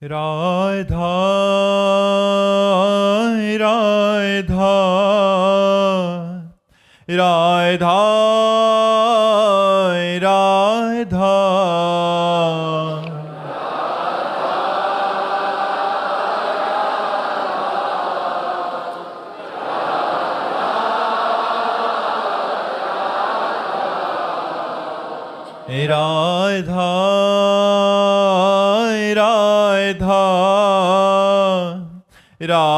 राधा राधा राधा राधा राधा राधा राधा राधा राधा राधा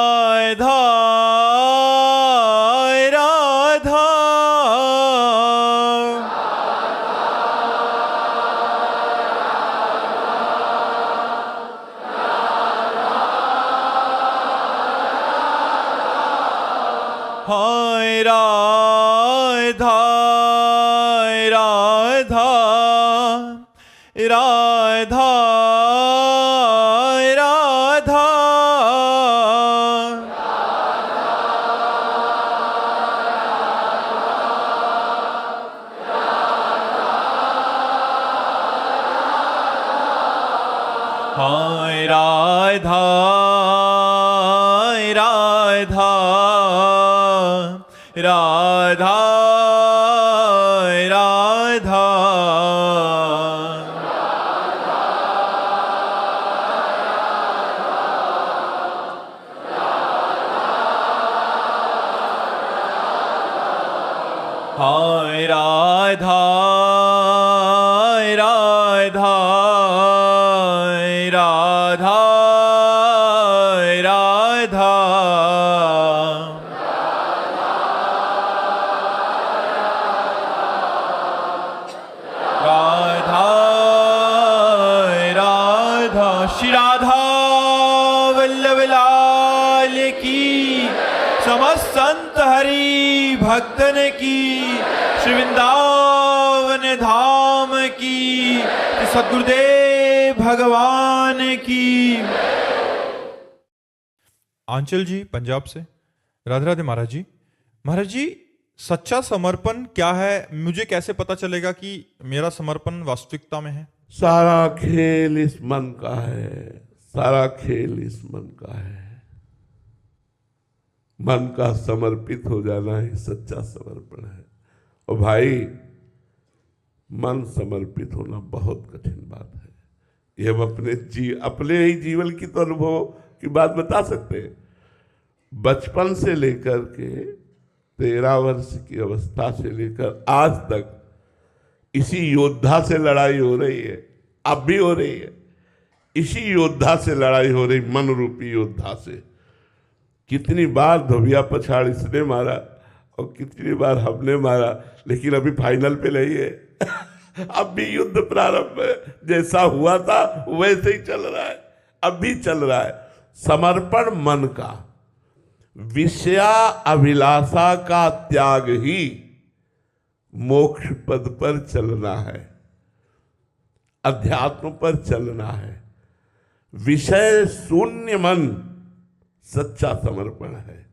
राधा राधा हाय राधा राधा राधा राधा हाय राधा राधा राधा राधा हाय राधा राधा राधा राधा राधा राधा श्री राधा वल्लभ लाल की, समस्त संत हरि भक्तन की, श्री वृंदावन धाम की, श्री सद्गुरुदेव भगवान की। आंचल जी पंजाब से। राधे राधे महाराज जी। महाराज जी, सच्चा समर्पण क्या है? मुझे कैसे पता चलेगा कि मेरा समर्पण वास्तविकता में है? सारा खेल इस मन का है, सारा खेल इस मन का है। मन का समर्पित हो जाना ही सच्चा समर्पण है। और भाई, मन समर्पित होना बहुत कठिन बात है। ये हम अपने ही जीवन की तो अनुभव की बात बता सकते हैं। बचपन से लेकर के 13 वर्ष की अवस्था से लेकर आज तक इसी योद्धा से लड़ाई हो रही है, अब भी हो रही है। इसी योद्धा से लड़ाई हो रही, मन रूपी योद्धा से। कितनी बार धोबिया पछाड़ इसने मारा और कितनी बार हमने मारा, लेकिन अभी फाइनल पे नहीं है। अब भी युद्ध प्रारंभ है, जैसा हुआ था वैसे ही चल रहा है, अब भी चल रहा है। समर्पण मन का, विषया अभिलाषा का त्याग ही मोक्ष पद पर चलना है, अध्यात्म पर चलना है। विषय शून्य मन सच्चा समर्पण है।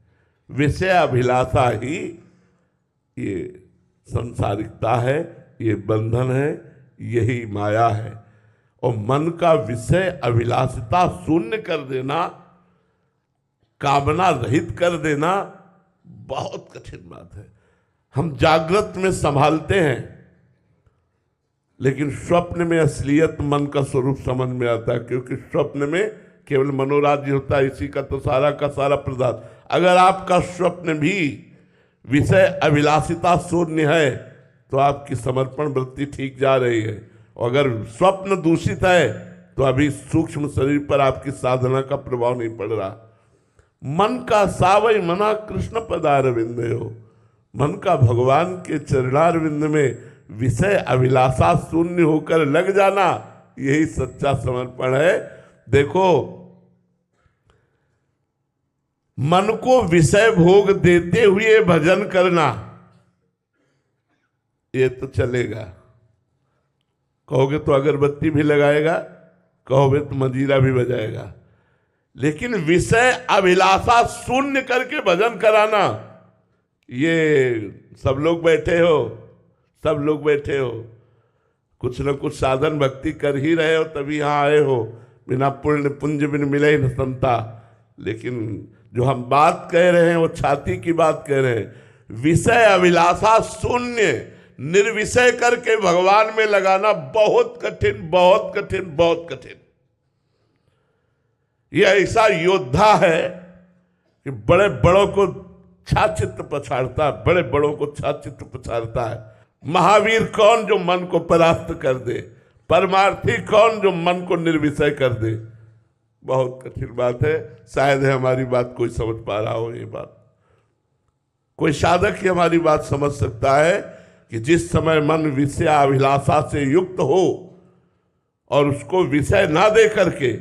विषय अभिलाषा ही ये संसारिकता है, ये बंधन है, यही माया है। और मन का विषय अभिलाषिता शून्य कर देना, कामना रहित कर देना बहुत कठिन बात है। हम जागृत में संभालते हैं, लेकिन स्वप्न में असलियत मन का स्वरूप समझ में आता है, क्योंकि स्वप्न में केवल मनोराज्य होता है, इसी का तो सारा का सारा पदार्थ। अगर आपका स्वप्न भी विषय अभिलाषिता शून्य है तो आपकी समर्पण वृत्ति ठीक जा रही है। और अगर स्वप्न दूषित है तो अभी सूक्ष्म शरीर पर आपकी साधना का प्रभाव नहीं पड़ रहा। मन का सावई मना कृष्ण पदारविंद हो, मन का भगवान के चरणारविंद में विषय अभिलाषा शून्य होकर लग जाना, यही सच्चा समर्पण है। देखो, मन को विषय भोग देते हुए भजन करना, ये तो चलेगा। कहोगे तो अगरबत्ती भी लगाएगा, कहोगे तो मंजीरा भी बजाएगा, लेकिन विषय अभिलाषा शून्य करके भजन कराना, ये सब लोग बैठे हो, सब लोग बैठे हो, कुछ न कुछ साधन भक्ति कर ही रहे हो, तभी यहां आए हो। बिना पुण्य पुंज बिन मिले न संता। लेकिन जो हम बात कह रहे हैं वो छाती की बात कह रहे हैं। विषय अभिलाषा शून्य निर्विषय करके भगवान में लगाना बहुत कठिन, बहुत कठिन, बहुत कठिन। यह ऐसा योद्धा है कि बड़े बड़ों को छाचित्र पछाड़ता है, बड़े बड़ों को छाचित्र पछाड़ता है। महावीर कौन जो मन को परास्त कर दे, परमार्थी कौन जो मन को निर्विषय कर दे। बहुत कठिन बात है। शायद है हमारी बात कोई समझ पा रहा हो। ये बात कोई साधक ही हमारी बात समझ सकता है कि जिस समय मन विषय अभिलाषा से युक्त हो और उसको विषय ना दे करके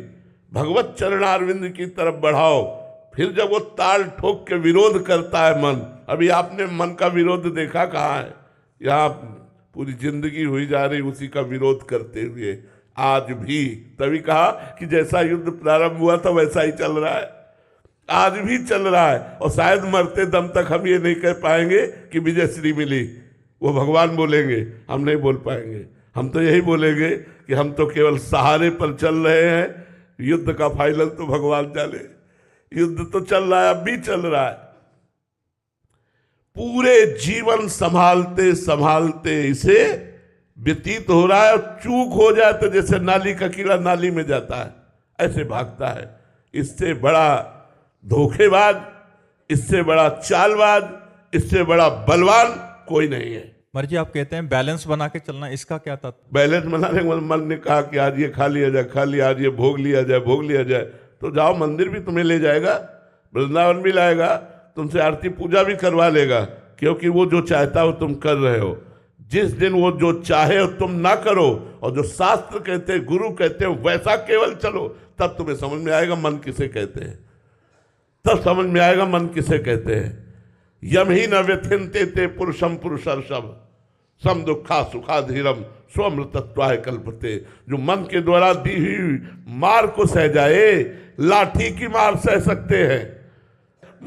भगवत चरणारविंद की तरफ बढ़ाओ, फिर जब वो ताल ठोक के विरोध करता है मन। अभी आपने मन का विरोध देखा कहाँ है? यहाँ पूरी जिंदगी हुई जा रही उसी का विरोध करते हुए आज भी। तभी कहा कि जैसा युद्ध प्रारंभ हुआ था वैसा ही चल रहा है, आज भी चल रहा है। और शायद मरते दम तक हम ये नहीं कह पाएंगे कि विजयश्री मिली, वो भगवान बोलेंगे, हम नहीं बोल पाएंगे। हम तो यही बोलेंगे कि हम तो केवल सहारे पर चल रहे हैं, युद्ध का फाइनल तो भगवान जाने। युद्ध तो चल रहा है, अब भी चल रहा है। पूरे जीवन संभालते संभालते इसे व्यतीत हो रहा है, और चूक हो जाए तो जैसे नाली का कीड़ा नाली में जाता है, ऐसे भागता है। इससे बड़ा धोखेबाज, इससे बड़ा चालबाज, इससे बड़ा बलवान कोई नहीं है। महाराज जी, आप कहते हैं बैलेंस बना के चलना, इसका क्या तात्पर्य? बैलेंस बनाने के मन ने कहा कि आज ये खा लिया जाए, खा लिया, आज ये भोग लिया जाए, भोग लिया जाए, तो जाओ मंदिर भी तुम्हें ले जाएगा, वृंदावन भी लाएगा, तुमसे आरती पूजा भी करवा लेगा, क्योंकि वो जो चाहता है वो तुम कर रहे हो। जिस दिन वो जो चाहे हो तुम ना करो, और जो शास्त्र कहते हैं, गुरु कहते हैं, वैसा केवल चलो, तब तुम्हें समझ में आएगा मन किसे कहते हैं। तब समझ में आएगा मन किसे कहते हैं। यम ही न व्यथिनते ते पुरुषम पुरुषर्षभ सम दुखा सुखाधीरम स्वमृतत्वाय कल्पते। जो मन के द्वारा दी हुई मार को सह जाए, लाठी की मार सह सकते हैं,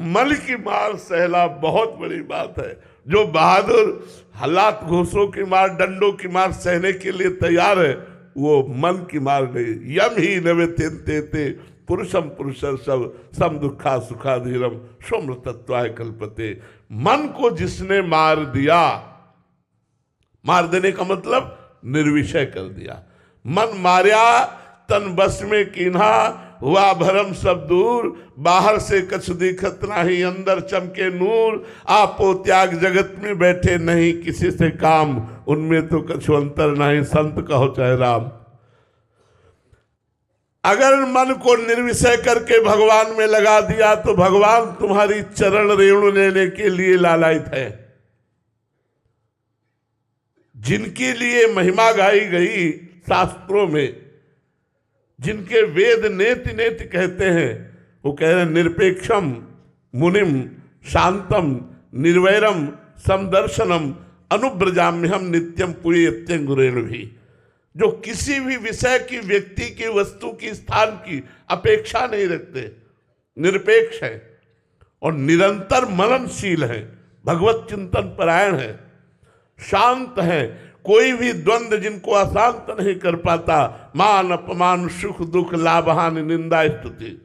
मन की मार सहना बहुत बड़ी बात है। जो बहादुर हालात घोषों की मार, डंडों की मार सहने के लिए तैयार है, वो मन की मार नहीं। यम ही न व्यथिनते पुरुषम पुरुषर्षभ सम दुखा सुखाधीरम स्वमृतत्वाय कल्पते। मन को जिसने मार दिया, मार देने का मतलब निर्विषय कर दिया। मन मार्या तन बस में कीन्हा, हुआ भरम सब दूर, बाहर से कछ दिखत नाही, अंदर चमके नूर। आपो त्याग जगत में बैठे नहीं किसी से काम, उनमें तो कछु अंतर नहीं, संत कहो चाहे राम। अगर मन को निर्विषय करके भगवान में लगा दिया तो भगवान तुम्हारी चरण रेणु लेने के लिए लालायित है। जिनके लिए महिमा गाई गई शास्त्रों में, जिनके वेद नेति नेति कहते हैं, वो कह रहे हैं निरपेक्षम मुनिम शांतम निर्वैरम समदर्शनम अनुब्रजाम्यहम नित्यम पुण्यत्यंगुरेण भी। जो किसी भी विषय की, व्यक्ति की, वस्तु की, स्थान की अपेक्षा नहीं रखते, निरपेक्ष है और निरंतर मननशील है, भगवत चिंतन परायण है, शांत है। कोई भी द्वंद्व जिनको अशांत नहीं कर पाता, मान अपमान सुख दुख लाभ हानि निंदा स्तुति,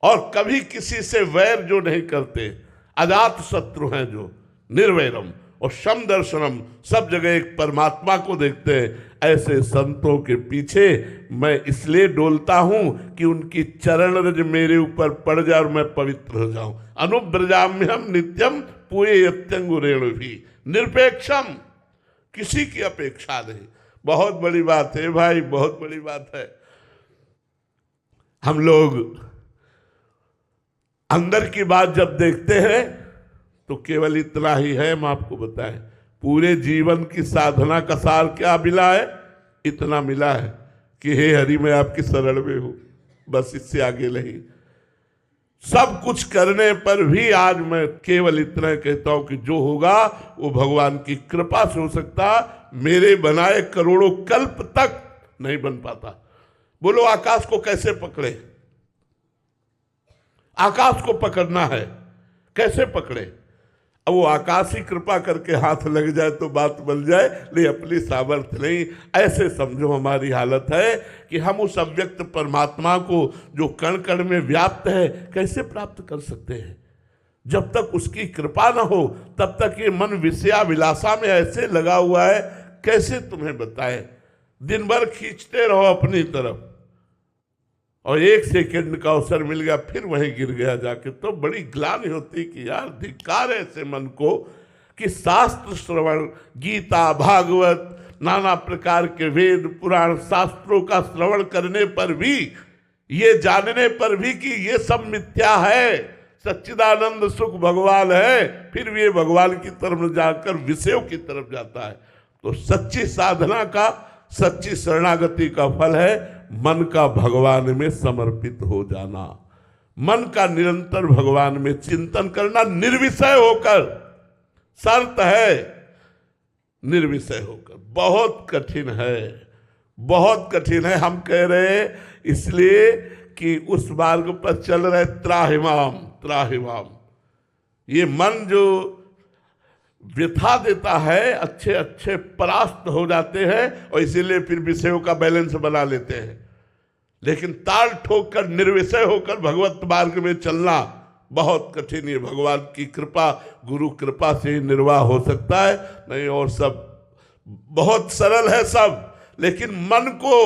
और कभी किसी से वैर जो नहीं करते, अजात शत्रु हैं जो, निर्वैरम और समदर्शनम, सब जगह एक परमात्मा को देखते हैं। ऐसे संतों के पीछे मैं इसलिए डोलता हूं कि उनकी चरण रज मेरे ऊपर पड़ जाए और मैं पवित्र हो जाऊं। अनुब्रजाम्यहम नित्यम पुण्यत्यंगुरेण भी, निरपेक्षम, किसी की अपेक्षा नहीं। बहुत बड़ी बात है भाई, बहुत बड़ी बात है। हम लोग अंदर की बात जब देखते हैं तो केवल इतना ही है। हम आपको बताएं, पूरे जीवन की साधना का सार क्या मिला है? इतना मिला है कि हे हरि मैं आपकी शरण में हूं, बस इससे आगे नहीं। सब कुछ करने पर भी आज मैं केवल इतना कहता हूं कि जो होगा वो भगवान की कृपा से हो सकता, मेरे बनाए करोड़ों कल्प तक नहीं बन पाता। बोलो आकाश को कैसे पकड़े? आकाश को पकड़ना है, कैसे पकड़े? अब वो आकाश ही कृपा करके हाथ लग जाए तो बात बन जाए, नहीं अपनी सामर्थ्य नहीं। ऐसे समझो हमारी हालत है कि हम उस अव्यक्त परमात्मा को जो कण कण में व्याप्त है कैसे प्राप्त कर सकते हैं? जब तक उसकी कृपा ना हो तब तक ये मन विषयाभिलाषा में ऐसे लगा हुआ है, कैसे तुम्हें बताएं। दिन भर खींचते रहो अपनी तरफ और एक सेकंड का अवसर मिल गया फिर वहीं गिर गया जाके, तो बड़ी ग्लानि होती कि यार धिक्कार है ऐसे मन को कि शास्त्र श्रवण, गीता, भागवत, नाना प्रकार के वेद पुराण शास्त्रों का श्रवण करने पर भी, ये जानने पर भी कि ये सब मिथ्या है, सच्चिदानंद सुख भगवान है, फिर भी ये भगवान की तरफ जाकर विषयों की तरफ जाता है। तो सच्ची साधना का, सच्ची शरणागति का फल है मन का भगवान में समर्पित हो जाना, मन का निरंतर भगवान में चिंतन करना, निर्विषय होकर। शर्त है निर्विषय होकर। बहुत कठिन है, बहुत कठिन है। हम कह रहे हैं इसलिए कि उस मार्ग पर चल रहे त्राहिमाम त्राहिमाम। ये मन जो व्यथा देता है, अच्छे अच्छे परास्त हो जाते हैं और इसीलिए फिर विषयों का बैलेंस बना लेते हैं। लेकिन ताल ठोक कर निर्विषय होकर भगवत मार्ग में चलना बहुत कठिन है। भगवान की कृपा, गुरु कृपा से ही निर्वाह हो सकता है, नहीं और सब बहुत सरल है सब। लेकिन मन को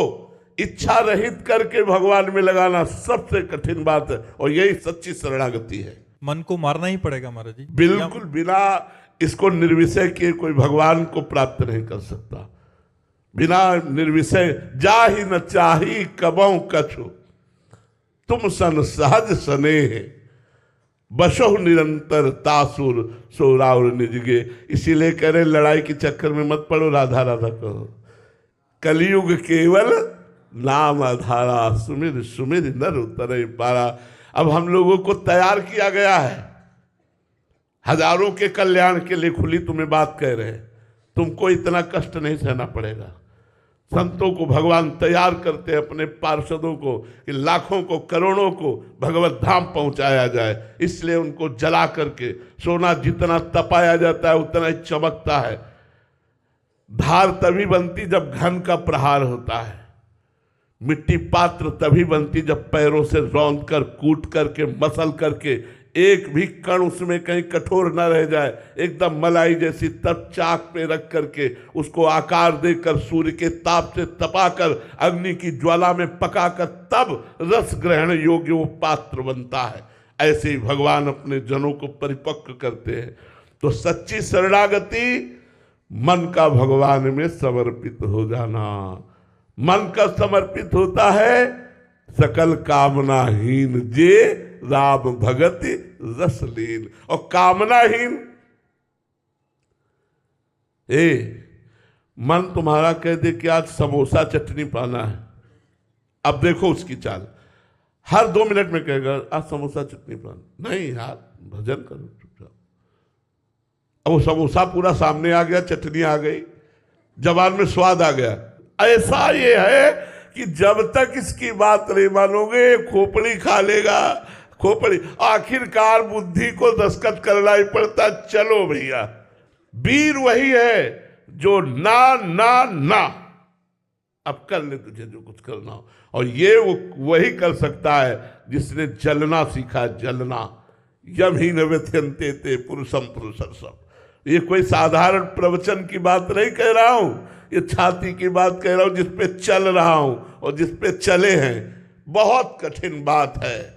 इच्छा रहित करके भगवान में लगाना सबसे कठिन बात है और यही सच्ची शरणागति है। मन को मारना ही पड़ेगा महाराज जी। बिल्कुल, बिना इसको निर्विषय किए कोई भगवान को प्राप्त नहीं कर सकता। बिना निर्विषय जा ही न चाही कबों कछु, तुम सन सहज स्नेह, बशो निरंतर तासुर सोराउर निजगे। इसीलिए कह रहे लड़ाई के चक्कर में मत पड़ो, राधा राधा कहो। कलयुग केवल नाम आधारा, सुमिर सुमिर नर उतरे पारा। अब हम लोगों को तैयार किया गया है, हजारों के कल्याण के लिए खुली तुम्हें बात कह रहे हैं। तुमको इतना कष्ट नहीं सहना पड़ेगा। संतों को भगवान तैयार करते हैं, अपने पार्षदों को, कि लाखों को करोड़ों को भगवत धाम पहुंचाया जाए। इसलिए उनको जला करके, सोना जितना तपाया जाता है उतना ही चमकता है। धार तभी बनती जब घन का प्रहार होता है। मिट्टी पात्र तभी बनती जब पैरों से रौंद कर, कूट करके, मसल करके एक भी कण उसमें कहीं कठोर न रह जाए, एकदम मलाई जैसी, तब चाक पे रख करके उसको आकार देकर सूर्य के ताप से तपाकर अग्नि की ज्वाला में पकाकर तब रस ग्रहण योग्य वो पात्र बनता है। ऐसे ही भगवान अपने जनों को परिपक्व करते हैं। तो सच्ची शरणागति मन का भगवान में समर्पित हो जाना। मन का समर्पित होता है सकल कामनाहीन जे राम भगति रसलीन। और कामनाहीन, मन तुम्हारा कह दे कि आज समोसा चटनी पाना है, अब देखो उसकी चाल, हर 2 मिनट में कहेगा आज समोसा चटनी पाना। नहीं यार, भजन करो चुपचाप। अब वो समोसा पूरा सामने आ गया, चटनी आ गई, जबान में स्वाद आ गया। ऐसा ये है कि जब तक इसकी बात नहीं मानोगे खोपड़ी खा लेगा, खोपड़ी। आखिरकार बुद्धि को दस्तखत करना ही पड़ता। चलो भैया, वीर वही है जो ना ना ना, अब कर ले तुझे जो कुछ करना हो। और ये वो वही कर सकता है जिसने जलना सीखा, जलना। यम ही न व्यथ्यन्ते ते पुरुषम पुरुषर्षम। ये कोई साधारण प्रवचन की बात नहीं कह रहा हूं, ये छाती की बात कह रहा हूं जिसपे चल रहा हूं और जिसपे चले हैं। बहुत कठिन बात है।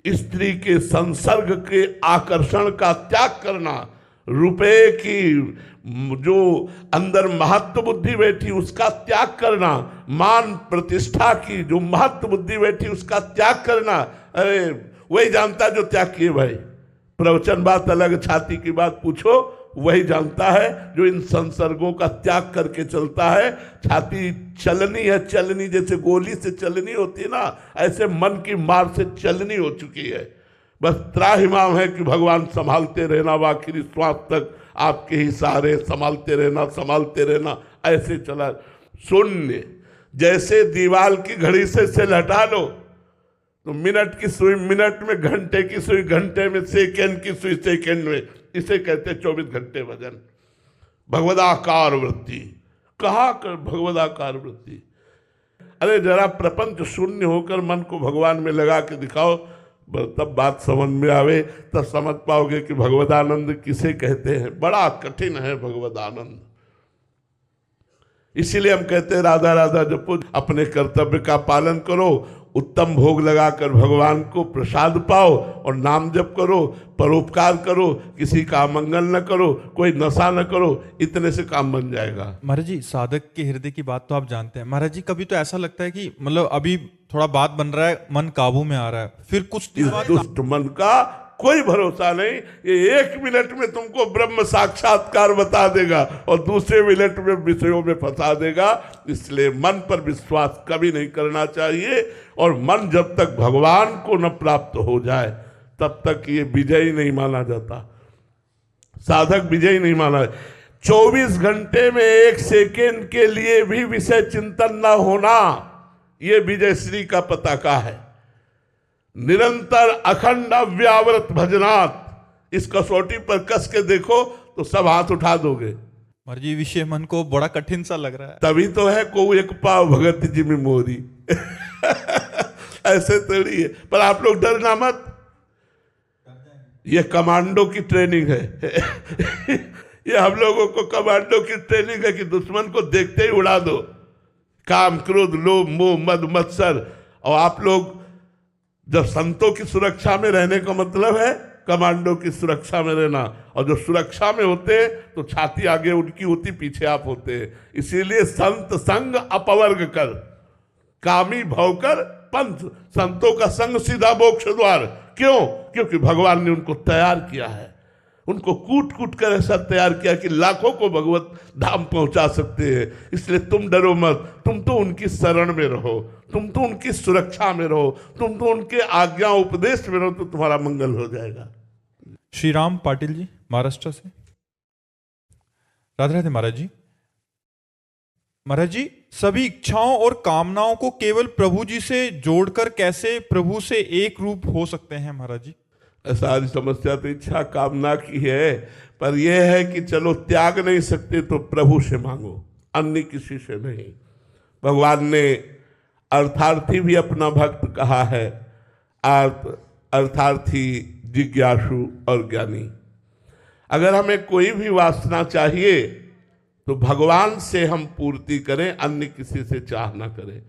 स्त्री के संसर्ग के आकर्षण का त्याग करना, रुपए की जो अंदर महत्व बुद्धि बैठी उसका त्याग करना, मान प्रतिष्ठा की जो महत्व बुद्धि बैठी उसका त्याग करना। अरे वही जानता जो त्याग किए भाई। प्रवचन बात अलग, छाती की बात पूछो, वही जानता है जो इन संसर्गों का त्याग करके चलता है। छाती चलनी है, चलनी जैसे गोली से चलनी होती है ना, ऐसे मन की मार से चलनी हो चुकी है। बस त्राहिमाम है कि भगवान संभालते रहना, आखिरी श्वास तक आपके ही सहारे, संभालते रहना, ऐसे चला। शून्य, जैसे दीवार की घड़ी से हटा लो तो मिनट की सुई मिनट में, घंटे की सुई घंटे में, सेकंड की सुई सेकंड में, इसे कहते 24 घंटे भजन। भगवदाकार वृत्ति, कहा कर भगवदाकार वृत्ति। अरे जरा प्रपंच शून्य होकर मन को भगवान में लगा के दिखाओ, तब बात समझ में आवे, तब समझ पाओगे कि भगवदानंद किसे कहते हैं। बड़ा कठिन है भगवदानंद। इसीलिए हम कहते हैं राधा राधा जपो, अपने कर्तव्य का पालन करो, उत्तम भोग लगाकर भगवान को प्रसाद पाओ और नाम जप करो, परोपकार करो, किसी का मंगल न करो, कोई नशा न करो, इतने से काम बन जाएगा। महाराज जी, साधक के हृदय की बात तो आप जानते हैं। महाराज जी, कभी तो ऐसा लगता है कि मतलब अभी थोड़ा बात बन रहा है, मन काबू में आ रहा है, फिर कुछ दिन बाद दुष्ट मन का कोई भरोसा नहीं। ये 1 मिनट में तुमको ब्रह्म साक्षात्कार बता देगा और दूसरे मिनट में विषयों में फंसा देगा। इसलिए मन पर विश्वास कभी नहीं करना चाहिए, और मन जब तक भगवान को न प्राप्त हो जाए तब तक ये विजयी नहीं माना जाता, साधक विजयी नहीं माना। 24 घंटे में 1 सेकेंड के लिए भी विषय चिंतन न होना, ये विजय श्री का पताका है। निरंतर अखंड अव्यावृत भजनात्, इस कसौटी पर कस के देखो तो सब हाथ उठा दोगे। महाराज जी, विषय मन को बड़ा कठिन सा लग रहा है। तभी तो है को एक पाव भगत जी में मोरी ऐसे थोड़ी है। पर आप लोग डरना मत, ये कमांडो की ट्रेनिंग है ये हम लोगों को कमांडो की ट्रेनिंग है कि दुश्मन को देखते ही उड़ा दो। काम, क्रोध, लोभ, मोह, मद, मत्सर। और आप लोग जब संतों की सुरक्षा में रहने का मतलब है कमांडो की सुरक्षा में रहना, और जो सुरक्षा में होते हैं तो छाती आगे उनकी होती, पीछे आप होते हैं। इसीलिए संत संग अपवर्ग कर, कामी भव कर पंथ। संतों का संग सीधा मोक्ष द्वार। क्यों? क्योंकि भगवान ने उनको तैयार किया है, उनको कूट कूट कर ऐसा तैयार किया कि लाखों को भगवत धाम पहुंचा सकते हैं। इसलिए तुम डरो मत, तुम तो उनकी शरण में रहो, तुम तो उनकी सुरक्षा में रहो, तुम तो उनके आज्ञा उपदेश में रहो, तो तुम्हारा मंगल हो जाएगा। श्री राम पाटिल जी, महाराष्ट्र से। राधे राधे महाराज जी। महाराज जी, सभी इच्छाओं और कामनाओं को केवल प्रभु जी से जोड़कर कैसे प्रभु से एक रूप हो सकते हैं महाराज जी? सारी समस्या तो इच्छा कामना की है, पर यह है कि चलो त्याग नहीं सकते तो प्रभु से मांगो, अन्य किसी से नहीं। भगवान ने अर्थार्थी भी अपना भक्त कहा है, अर्थार्थी, जिज्ञासु और ज्ञानी। अगर हमें कोई भी वासना चाहिए तो भगवान से हम पूर्ति करें, अन्य किसी से चाह ना करें।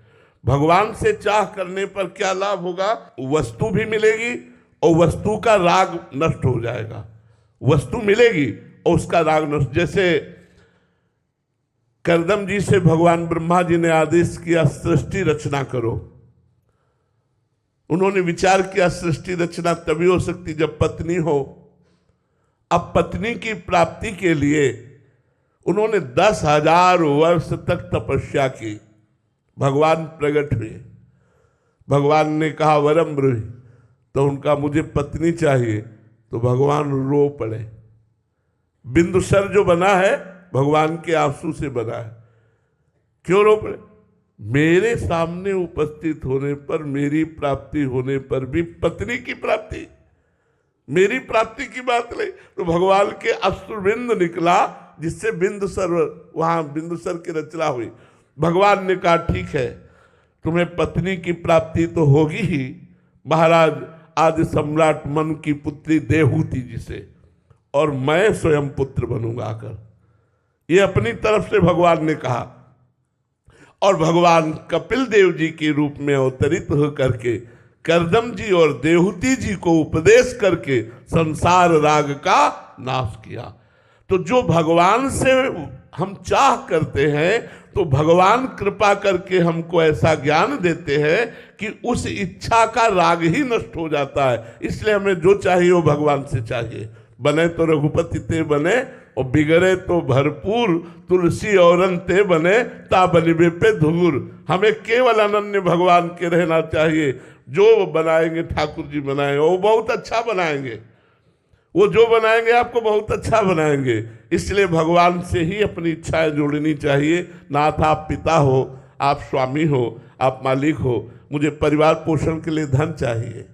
भगवान से चाह करने पर क्या लाभ होगा? वस्तु भी मिलेगी और वस्तु का राग नष्ट हो जाएगा। वस्तु मिलेगी और उसका राग नष्ट। जैसे करदम जी से भगवान ब्रह्मा जी ने आदेश किया सृष्टि रचना करो। उन्होंने विचार किया सृष्टि रचना तभी हो सकती जब पत्नी हो। अब पत्नी की प्राप्ति के लिए उन्होंने 10,000 वर्ष तक तपस्या की। भगवान प्रकट हुए, भगवान ने कहा वरम ब्रूहि, तो उनका मुझे पत्नी चाहिए, तो भगवान रो पड़े। बिंदुसर जो बना है भगवान के आंसू से बना है। क्यों रो पड़े? मेरे सामने उपस्थित होने पर, मेरी प्राप्ति होने पर भी पत्नी की प्राप्ति, मेरी प्राप्ति की बात नहीं। तो भगवान के अश्रुबिंद निकला, जिससे बिंदुसर, वहां बिंदुसर की रचना हुई। भगवान ने कहा ठीक है, तुम्हें पत्नी की प्राप्ति तो होगी ही, महाराज आदि सम्राट मनु की पुत्री देहूति जी से, और मैं स्वयं पुत्र बनूंगा आकर। ये अपनी तरफ से भगवान ने कहा। और भगवान कपिल देव जी के रूप में अवतरित होकर के करदम जी और देहूति जी को उपदेश करके संसार राग का नाश किया। तो जो भगवान से हम चाह करते हैं तो भगवान कृपा करके हमको ऐसा ज्ञान देते हैं कि उस इच्छा का राग ही नष्ट हो जाता है। इसलिए हमें जो चाहिए वो भगवान से चाहिए। बने तो रघुपति ते बने, और बिगड़े तो भरपूर, तुलसी और ते बने ता बनिबे पे धूर। हमें केवल अनन्य भगवान के रहना चाहिए। जो बनाएंगे ठाकुर जी बनाएंगे, वो बहुत अच्छा बनाएंगे, वो जो बनाएंगे आपको बहुत अच्छा बनाएंगे। इसलिए भगवान से ही अपनी इच्छाएं जोड़नी चाहिए। नाथ आप पिता हो, आप स्वामी हो, आप मालिक हो, मुझे परिवार पोषण के लिए धन चाहिए,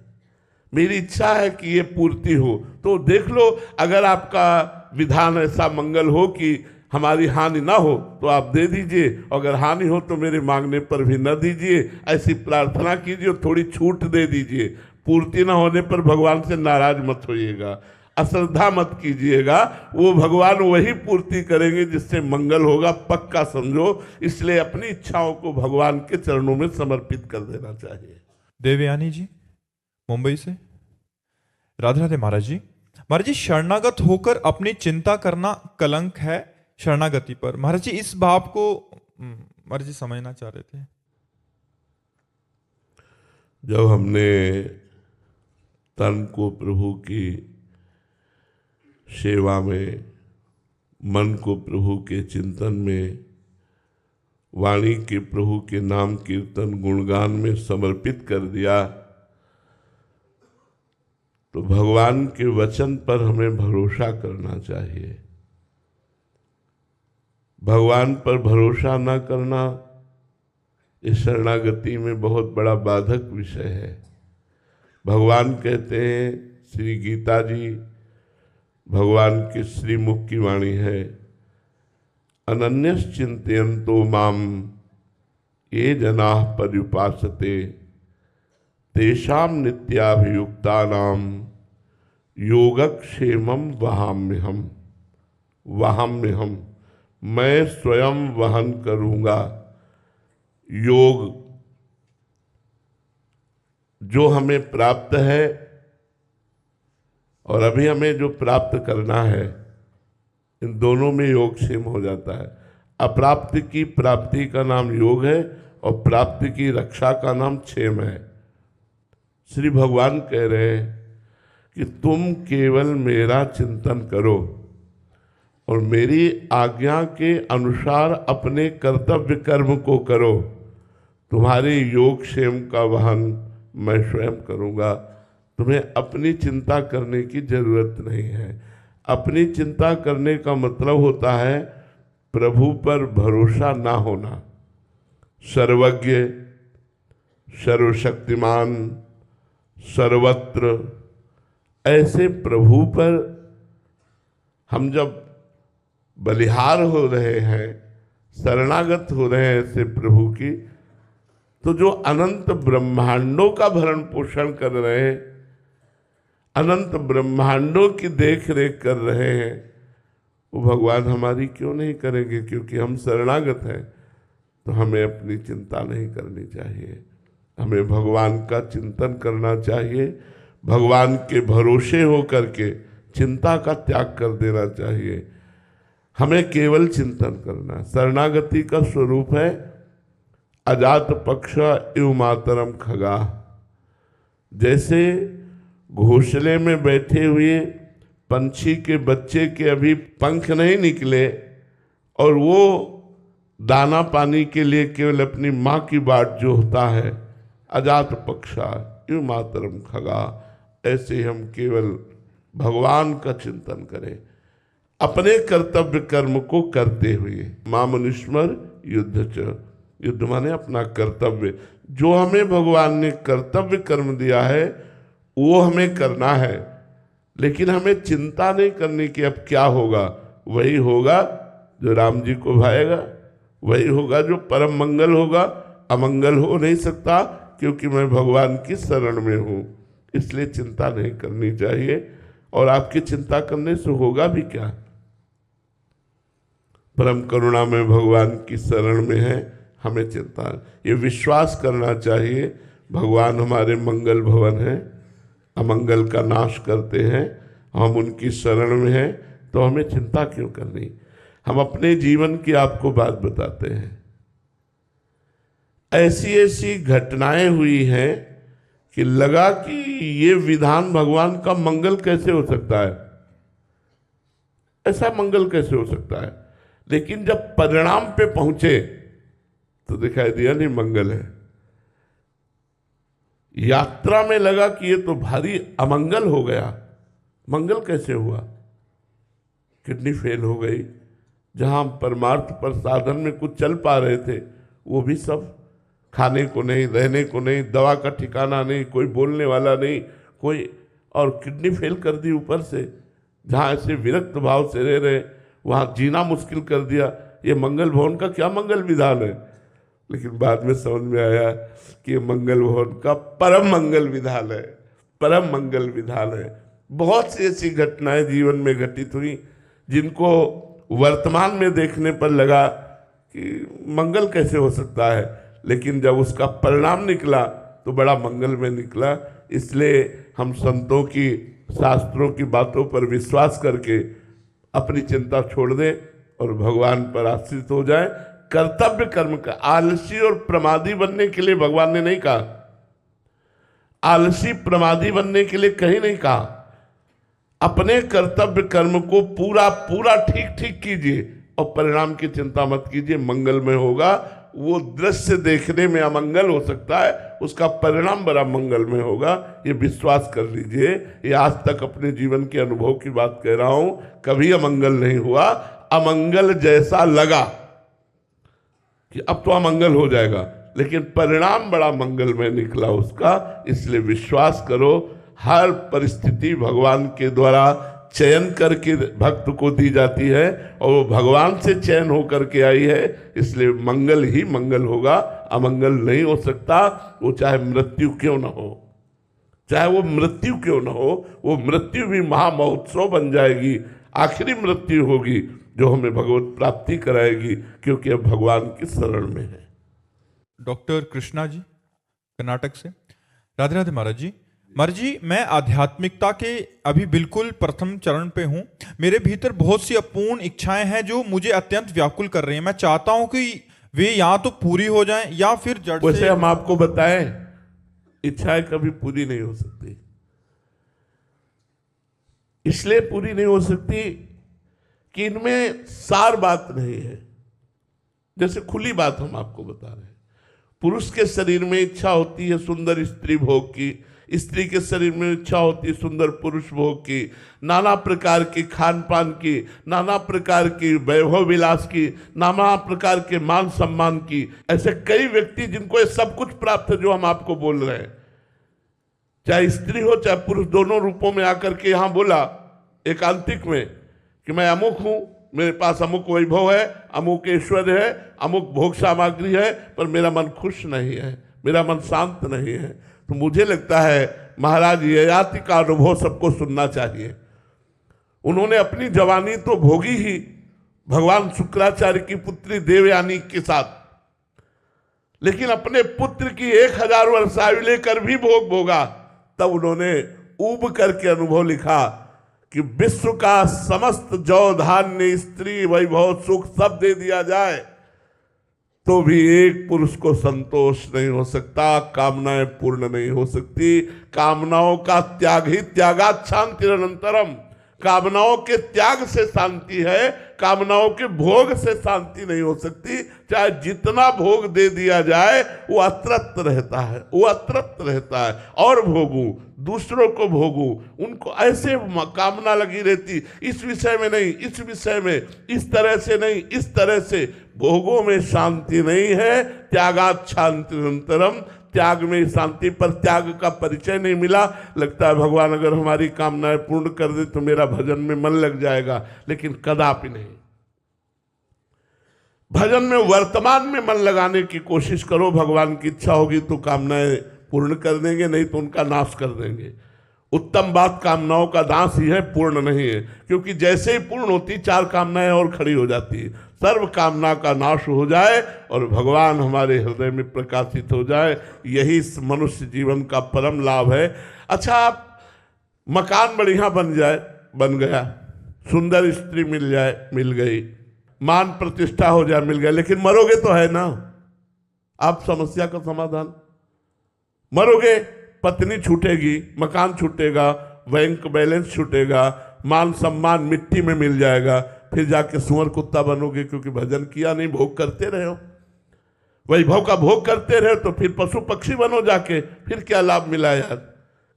मेरी इच्छा है कि ये पूर्ति हो। तो देख लो, अगर आपका विधान ऐसा मंगल हो कि हमारी हानि ना हो तो आप दे दीजिए, अगर हानि हो तो मेरे मांगने पर भी न दीजिए, ऐसी प्रार्थना कीजिए और थोड़ी छूट दे दीजिए। पूर्ति ना होने पर भगवान से नाराज मत होइएगा, अश्रद्धा मत कीजिएगा, वो भगवान वही पूर्ति करेंगे जिससे मंगल होगा, पक्का समझो। इसलिए अपनी इच्छाओं को भगवान के चरणों में समर्पित कर देना चाहिए। देवयानी जी मुंबई से। राधे राधे महाराज जी। महाराज जी, शरणागत होकर अपनी चिंता करना कलंक है शरणागति पर। महाराज जी इस भाव को महाराज जी समझना चाह रहे थे। जब हमने तन को प्रभु की सेवा में, मन को प्रभु के चिंतन में, वाणी के प्रभु के नाम कीर्तन गुणगान में समर्पित कर दिया, तो भगवान के वचन पर हमें भरोसा करना चाहिए। भगवान पर भरोसा न करना इस शरणागति में बहुत बड़ा बाधक विषय है। भगवान कहते हैं, श्री गीता जी भगवान के श्रीमुख की वाणी है, अनन्यस चिंतयन्तो माम ये जनाः पर्युपासते तेषां नित्याभियुक्तानां योगक्षेमं वहाम्यहम्। वहाम्यहम्, मैं स्वयं वहन करूंगा योग जो हमें प्राप्त है और अभी हमें जो प्राप्त करना है, इन दोनों में योगक्षेम हो जाता है। अप्राप्ति की प्राप्ति का नाम योग है और प्राप्ति की रक्षा का नाम क्षेम है। श्री भगवान कह रहे हैं कि तुम केवल मेरा चिंतन करो और मेरी आज्ञा के अनुसार अपने कर्तव्य कर्म को करो, तुम्हारे योगक्षेम का वहन मैं स्वयं करूँगा। तुम्हें अपनी चिंता करने की जरूरत नहीं है। अपनी चिंता करने का मतलब होता है प्रभु पर भरोसा ना होना। सर्वज्ञ, सर्वशक्तिमान, सर्वत्र ऐसे प्रभु पर हम जब बलिहार हो रहे हैं, शरणागत हो रहे हैं ऐसे प्रभु की, तो जो अनंत ब्रह्मांडों का भरण पोषण कर रहे हैं, अनंत ब्रह्मांडों की देख रेख कर रहे हैं, वो भगवान हमारी क्यों नहीं करेंगे? क्योंकि हम शरणागत हैं। तो हमें अपनी चिंता नहीं करनी चाहिए, हमें भगवान का चिंतन करना चाहिए। भगवान के भरोसे होकर के चिंता का त्याग कर देना चाहिए। हमें केवल चिंतन करना। शरणागति का स्वरूप है अजात पक्ष इव मातरम खगा। जैसे घोंसले में बैठे हुए पंछी के बच्चे के अभी पंख नहीं निकले और वो दाना पानी के लिए केवल अपनी माँ की बाट जो होता है, अजात पक्षा इव मातरम खगा, ऐसे हम केवल भगवान का चिंतन करें, अपने कर्तव्य कर्म को करते हुए। मामनुष्मर युद्ध च, युद्ध माने अपना कर्तव्य। जो हमें भगवान ने कर्तव्य कर्म दिया है वो हमें करना है, लेकिन हमें चिंता नहीं करनी कि अब क्या होगा। वही होगा जो राम जी को भाएगा, वही होगा जो परम मंगल होगा। अमंगल हो नहीं सकता क्योंकि मैं भगवान की शरण में हूँ। इसलिए चिंता नहीं करनी चाहिए। और आपकी चिंता करने से होगा भी क्या? परम करुणा में भगवान की शरण में है, हमें चिंता, ये विश्वास करना चाहिए भगवान हमारे मंगल भवन हैं, अमंगल का नाश करते हैं, हम उनकी शरण में हैं, तो हमें चिंता क्यों करनी। हम अपने जीवन की आपको बात बताते हैं। ऐसी ऐसी घटनाएं हुई हैं कि लगा कि ये विधान भगवान का मंगल कैसे हो सकता है, ऐसा मंगल कैसे हो सकता है। लेकिन जब परिणाम पे पहुंचे तो दिखाई दिया नहीं मंगल है। यात्रा में लगा कि ये तो भारी अमंगल हो गया। मंगल कैसे हुआ? किडनी फेल हो गई, जहां परमार्थ पर साधन में कुछ चल पा रहे थे वो भी सब खाने को नहीं, रहने को नहीं, दवा का ठिकाना नहीं, कोई बोलने वाला नहीं, कोई, और किडनी फेल कर दी ऊपर से। जहाँ ऐसे विरक्त भाव से रह रहे वहाँ जीना मुश्किल कर दिया। ये मंगल भवन का क्या मंगल विधान है? लेकिन बाद में समझ में आया कि ये मंगल भवन का परम मंगल विधान है, परम मंगल विधान है। बहुत सी ऐसी घटनाएं जीवन में घटित हुई जिनको वर्तमान में देखने पर लगा कि मंगल कैसे हो सकता है, लेकिन जब उसका परिणाम निकला तो बड़ा मंगल में निकला। इसलिए हम संतों की, शास्त्रों की बातों पर विश्वास करके अपनी चिंता छोड़ दें और भगवान पर आश्रित हो जाएं। कर्तव्य कर्म का, आलसी और प्रमादी बनने के लिए भगवान ने नहीं कहा, आलसी प्रमादी बनने के लिए कहीं नहीं कहा। अपने कर्तव्य कर्म को पूरा पूरा ठीक ठीक कीजिए और परिणाम की चिंता मत कीजिए, मंगलमय होगा। वो दृश्य देखने में अमंगल हो सकता है, उसका परिणाम बड़ा मंगलमय होगा, ये विश्वास कर लीजिए। ये आज तक अपने जीवन के अनुभव की बात कह रहा हूं, कभी अमंगल नहीं हुआ। अमंगल जैसा लगा कि अब तो अमंगल हो जाएगा, लेकिन परिणाम बड़ा मंगलमय निकला उसका। इसलिए विश्वास करो, हर परिस्थिति भगवान के द्वारा चयन करके भक्त को दी जाती है और वो भगवान से चयन होकर के आई है। इसलिए मंगल ही मंगल होगा, अमंगल नहीं हो सकता। वो चाहे मृत्यु क्यों ना हो, चाहे वो मृत्यु क्यों ना हो, वो मृत्यु भी महामहोत्सव बन जाएगी। आखिरी मृत्यु होगी जो हमें भगवत प्राप्ति कराएगी, क्योंकि अब भगवान की शरण में है। डॉक्टर कृष्णा जी कर्नाटक से। राधे राधे महाराज जी। महाराज जी, मैं आध्यात्मिकता के अभी बिल्कुल प्रथम चरण पे हूँ। मेरे भीतर बहुत सी अपूर्ण इच्छाएं हैं जो मुझे अत्यंत व्याकुल कर रही हैं। मैं चाहता हूं कि वे या तो पूरी हो जाएं या फिर जड़ से। वैसे हम आपको बताएं, इच्छाएं कभी पूरी नहीं हो सकती। इसलिए पूरी नहीं हो सकती कि इनमें सार बात नहीं है। जैसे खुली बात हम आपको बता रहे हैं, पुरुष के शरीर में इच्छा होती है सुंदर स्त्री भोग की, स्त्री के शरीर में इच्छा होती है सुंदर पुरुष भोग की, नाना प्रकार की खान पान की, नाना प्रकार की वैभव विलास की, नाना प्रकार के मान सम्मान की। ऐसे कई व्यक्ति जिनको ये सब कुछ प्राप्त है जो हम आपको बोल रहे हैं, चाहे स्त्री हो चाहे पुरुष, दोनों रूपों में आकर के यहाँ बोला एकांतिक में कि मैं अमुक हूं, मेरे पास अमुक वैभव है, अमुक ऐश्वर्य है, अमुक भोग सामग्री है, पर मेरा मन खुश नहीं है, मेरा मन शांत नहीं है। तो मुझे लगता है महाराज ययाति का अनुभव सबको सुनना चाहिए। उन्होंने अपनी जवानी तो भोगी ही भगवान शुक्राचार्य की पुत्री देवयानी के साथ, लेकिन अपने पुत्र की 1000 वर्ष आयु लेकर भी भोग भोगा। तब उन्होंने ऊब करके अनुभव लिखा कि विश्व का समस्त जौ धान्य स्त्री वैभव सुख सब दे दिया जाए तो भी एक पुरुष को संतोष नहीं हो सकता, कामनाएं पूर्ण नहीं हो सकती। कामनाओं का त्याग ही त्यागात् शांतिरनंतरम। कामनाओं के त्याग से शांति है, कामनाओं के भोग से शांति नहीं हो सकती। चाहे जितना भोग दे दिया जाए वो अतृप्त रहता है, वो अतृप्त रहता है। और भोगूं, दूसरों को भोगूं, उनको ऐसे कामना लगी रहती, इस विषय में नहीं, इस विषय में, इस तरह से नहीं, इस तरह से। भोगों में शांति नहीं है। त्यागात् शांतिरनंतरम, त्याग में शांति, पर त्याग का परिचय नहीं मिला। लगता है भगवान अगर हमारी कामनाएं पूर्ण कर दे तो मेरा भजन में मन लग जाएगा, लेकिन कदापि नहीं। भजन में वर्तमान में मन लगाने की कोशिश करो। भगवान की इच्छा होगी तो कामनाएं पूर्ण कर देंगे, नहीं तो उनका नाश कर देंगे। उत्तम बात कामनाओं का नाश ही है, पूर्ण नहीं है। क्योंकि जैसे ही पूर्ण होती 4 कामनाएं और खड़ी हो जाती है। सर्व कामना का नाश हो जाए और भगवान हमारे हृदय में प्रकाशित हो जाए, यही मनुष्य जीवन का परम लाभ है। अच्छा, आप मकान बढ़िया बन जाए, बन गया, सुंदर स्त्री मिल जाए, मिल गई, मान प्रतिष्ठा हो जाए, मिल गया, लेकिन मरोगे तो है ना। आप समस्या का समाधान, मरोगे, पत्नी छूटेगी, मकान छूटेगा, बैंक बैलेंस छूटेगा, मान सम्मान मिट्टी में मिल जाएगा, फिर जाके सुअर कुत्ता बनोगे क्योंकि भजन किया नहीं, भोग करते रहे हो। वैभव का भोग करते रहे तो फिर पशु पक्षी बनो जाके, फिर क्या लाभ मिला यार?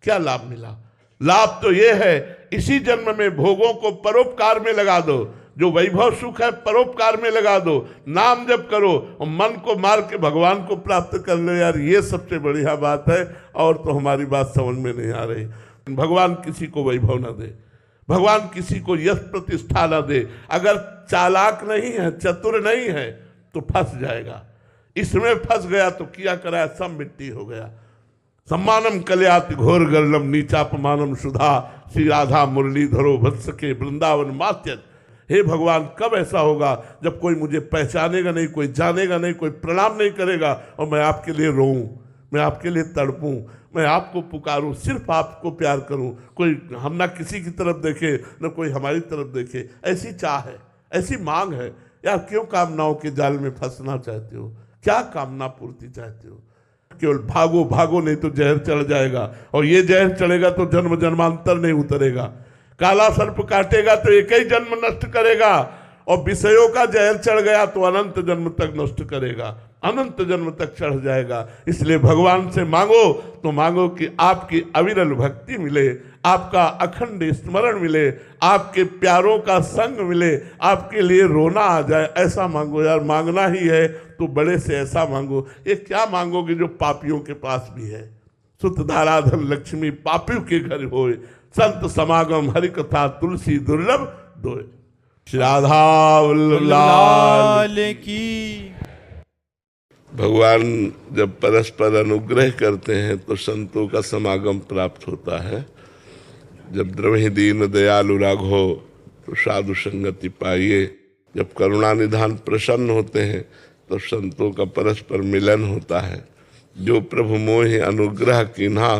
क्या लाभ मिला? लाभ तो ये है इसी जन्म में भोगों को परोपकार में लगा दो, जो वैभव सुख है परोपकार में लगा दो, नाम जप करो और मन को मार के भगवान को प्राप्त कर लो यार, ये सबसे बढ़िया बात है। और तो हमारी बात समझ में नहीं आ रही। भगवान किसी को वैभव ना दे, भगवान किसी को यश प्रतिष्ठा ना दे। अगर चालाक नहीं है, चतुर नहीं है तो फंस जाएगा। इसमें फंस गया तो किया कराया सब मिट्टी हो गया। सम्मानम कल्याति घोर गर्लम नीचापमानम सुधा श्री राधा मुरलीधरो वत्स के वृंदावन मात्यज। हे भगवान, कब ऐसा होगा जब कोई मुझे पहचानेगा नहीं, कोई जानेगा नहीं, कोई प्रणाम नहीं करेगा और मैं आपके लिए रोऊं, मैं आपके लिए तड़पूं, मैं आपको पुकारूं, सिर्फ आपको प्यार करूं, कोई हम ना किसी की तरफ देखे न कोई हमारी तरफ देखे। ऐसी चाह है, ऐसी मांग है यार। क्यों कामनाओं के जाल में फंसना चाहते हो? क्या कामना पूर्ति चाहते हो? केवल भागो भागो, नहीं तो जहर चढ़ जाएगा, और ये जहर चढ़ेगा तो जन्म जन्मांतर नहीं उतरेगा। काला सर्प काटेगा तो एक ही जन्म नष्ट करेगा, और विषयों का जहर चढ़ गया तो अनंत जन्म तक नष्ट करेगा, अनंत जन्म तक चढ़ जाएगा। इसलिए भगवान से मांगो तो मांगो कि आपकी अविरल भक्ति मिले, आपका अखंड स्मरण मिले, आपके प्यारों का संग मिले, आपके लिए रोना आ जाए, ऐसा मांगो यार। मांगना ही है तो बड़े से ऐसा मांगो। ये क्या मांगोगे जो पापियों के पास भी है? सुत धाराधन लक्ष्मी पापियों के घर होए, संत समागम हरि कथा तुलसी दुर्लभ दोए। श्री राधा वल्लभ लाल की। भगवान जब परस्पर अनुग्रह करते हैं तो संतों का समागम प्राप्त होता है। जब द्रवहि दीन दयालु राघो तो साधु संगति पाइए। जब करुणा निधान प्रसन्न होते हैं तो संतों का परस्पर मिलन होता है। जो प्रभु मोहि अनुग्रह कीन्हा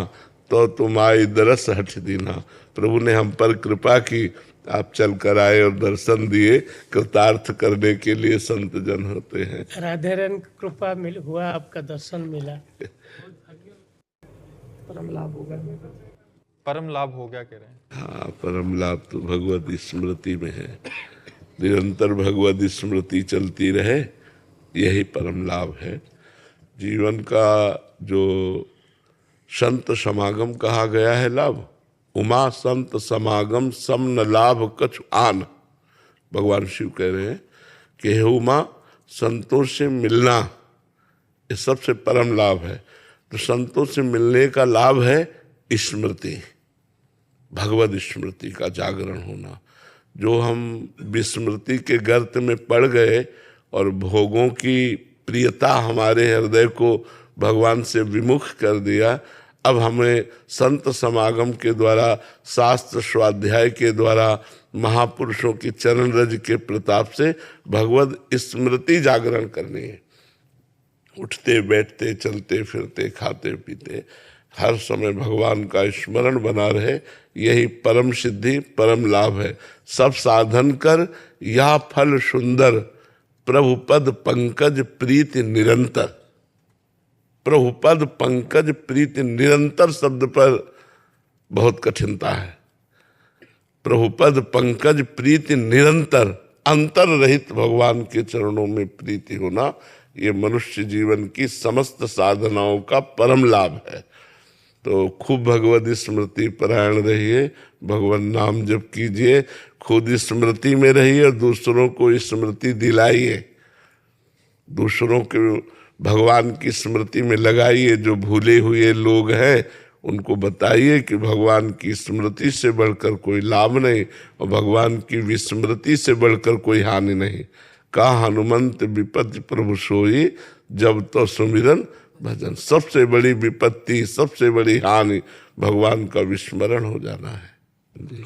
तो तुम आई दरस हठ दीना। प्रभु ने हम पर कृपा की, आप चल कर आए और दर्शन दिए। कृतार्थ करने के लिए संत जन होते हैं। राधे रानी की कृपा हुआ, आपका दर्शन मिला, परम लाभ होगा। परम लाभ हो गया कह रहे हैं। हाँ, परम लाभ तो भगवत स्मृति में है। निरंतर भगवत स्मृति चलती रहे, यही परम लाभ है। जीवन का जो संत समागम कहा गया है लाभ, उमा संत समागम सम न लाभ कछु आन। भगवान शिव कह रहे हैं कि हे उमा, संतों से मिलना ये सबसे परम लाभ है। तो संतों से मिलने का लाभ है स्मृति, भगवत स्मृति का जागरण होना। जो हम विस्मृति के गर्त में पड़ गए और भोगों की प्रियता हमारे हृदय को भगवान से विमुख कर दिया, अब हमें संत समागम के द्वारा, शास्त्र स्वाध्याय के द्वारा, महापुरुषों की चरण रज के प्रताप से भगवत स्मृति जागरण करनी है। उठते बैठते चलते फिरते खाते पीते हर समय भगवान का स्मरण बना रहे, यही परम सिद्धि परम लाभ है। सब साधन कर या फल सुंदर, प्रभु पद पंकज प्रीति निरंतर। प्रभु पद पंकज प्रीति निरंतर शब्द पर बहुत कठिनता है। प्रभु पद पंकज प्रीति निरंतर, अंतर रहित भगवान के चरणों में प्रीति होना, ये मनुष्य जीवन की समस्त साधनाओं का परम लाभ है। तो खूब भगवत स्मृति परायण रहिए, भगवान नाम जप कीजिए, खुद स्मृति में रहिए और दूसरों को स्मृति दिलाइए। दूसरों के भगवान की स्मृति में लगाइए। जो भूले हुए लोग हैं उनको बताइए कि भगवान की स्मृति से बढ़कर कोई लाभ नहीं और भगवान की विस्मृति से बढ़कर कोई हानि नहीं। कहा हनुमंत विपत्ति प्रभु सोई, जब तो सुमिरन भजन। सबसे बड़ी विपत्ति, सबसे बड़ी हानि भगवान का विस्मरण हो जाना है। जी।